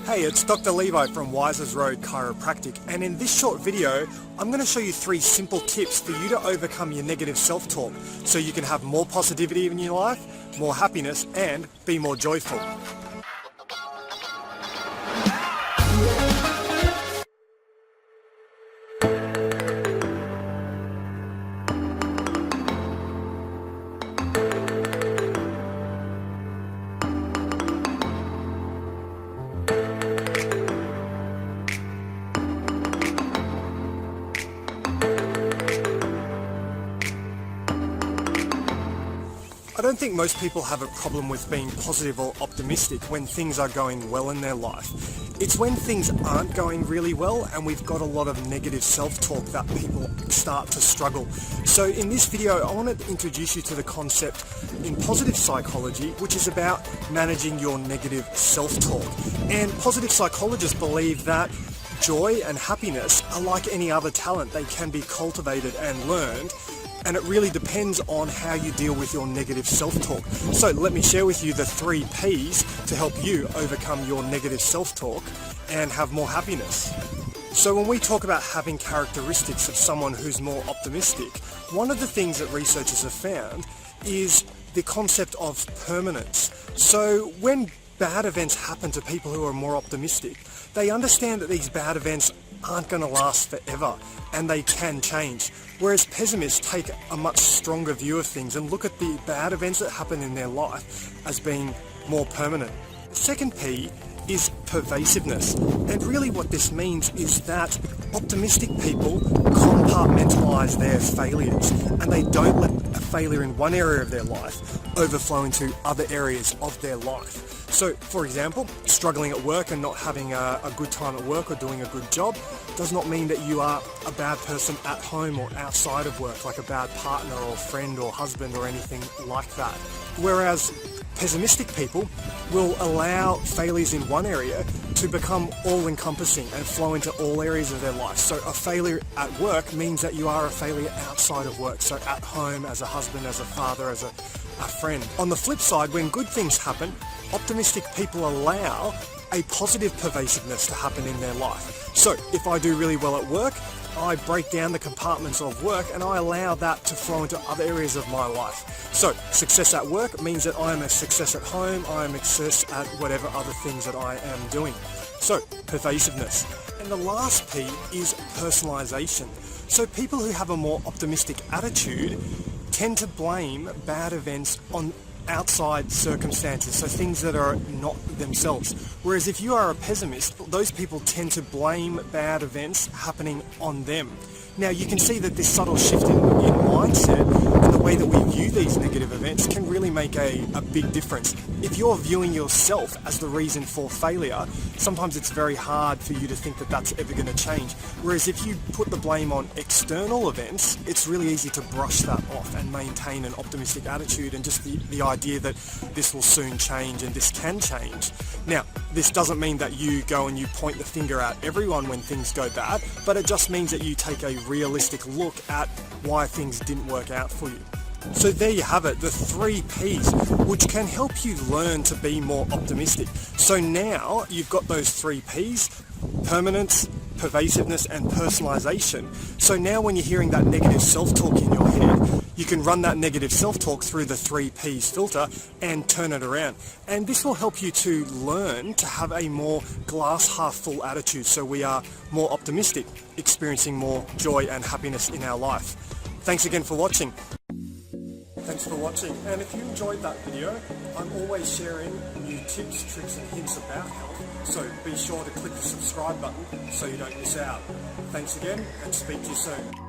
Hey, it's Dr. Levi from Wiser's Road Chiropractic, and in this short video I'm going to show you 3 simple tips for you to overcome your negative self-talk so you can have more positivity in your life, more happiness, and be more joyful. I don't think most people have a problem with being positive or optimistic when things are going well in their life. It's when things aren't going really well and we've got a lot of negative self-talk that people start to struggle. So in this video, I want to introduce you to the concept in positive psychology, which is about managing your negative self-talk. And positive psychologists believe that joy and happiness are like any other talent. They can be cultivated and learned. And it really depends on how you deal with your negative self-talk. So let me share with you the 3 P's to help you overcome your negative self-talk and have more happiness. So when we talk about having characteristics of someone who's more optimistic, one of the things that researchers have found is the concept of permanence. So when bad events happen to people who are more optimistic, they understand that these bad events aren't going to last forever and they can change. Whereas pessimists take a much stronger view of things and look at the bad events that happen in their life as being more permanent. The second P is pervasiveness. And really what this means is that optimistic people compartmentalize their failures and they don't let a failure in one area of their life overflow into other areas of their life. So, for example, struggling at work and not having a good time at work or doing a good job does not mean that you are a bad person at home or outside of work, like a bad partner or friend or husband or anything like that. Whereas pessimistic people will allow failures in one area to become all-encompassing and flow into all areas of their life. So a failure at work means that you are a failure outside of work, so at home, as a husband, as a father, as a friend. On the flip side, when good things happen, optimistic people allow a positive pervasiveness to happen in their life. So if I do really well at work, I break down the compartments of work and I allow that to flow into other areas of my life. So success at work means that I am a success at home, I am a success at whatever other things that I am doing. So pervasiveness. And the last P is personalization. So people who have a more optimistic attitude tend to blame bad events on outside circumstances, so things that are not themselves. Whereas if you are a pessimist, those people tend to blame bad events happening on them. Now you can see that this subtle shift in mindset and the way that we view these negative events can really make a big difference. If you're viewing yourself as the reason for failure, sometimes it's very hard for you to think that that's ever going to change. Whereas if you put the blame on external events, it's really easy to brush that off and maintain an optimistic attitude and just the idea that this will soon change and this can change. Now, this doesn't mean that you go and you point the finger at everyone when things go bad, but it just means that you take a realistic look at why things didn't work out for you. So there you have it, the 3 P's, which can help you learn to be more optimistic. So now you've got those 3 P's, permanence, pervasiveness, and personalization. So now when you're hearing that negative self-talk in your head, you can run that negative self-talk through the 3 P's filter and turn it around. And this will help you to learn to have a more glass half full attitude, so we are more optimistic, experiencing more joy and happiness in our life. Thanks again for watching. Thanks for watching, and if you enjoyed that video, I'm always sharing new tips, tricks and hints about health, so be sure to click the subscribe button so you don't miss out. Thanks again, and speak to you soon.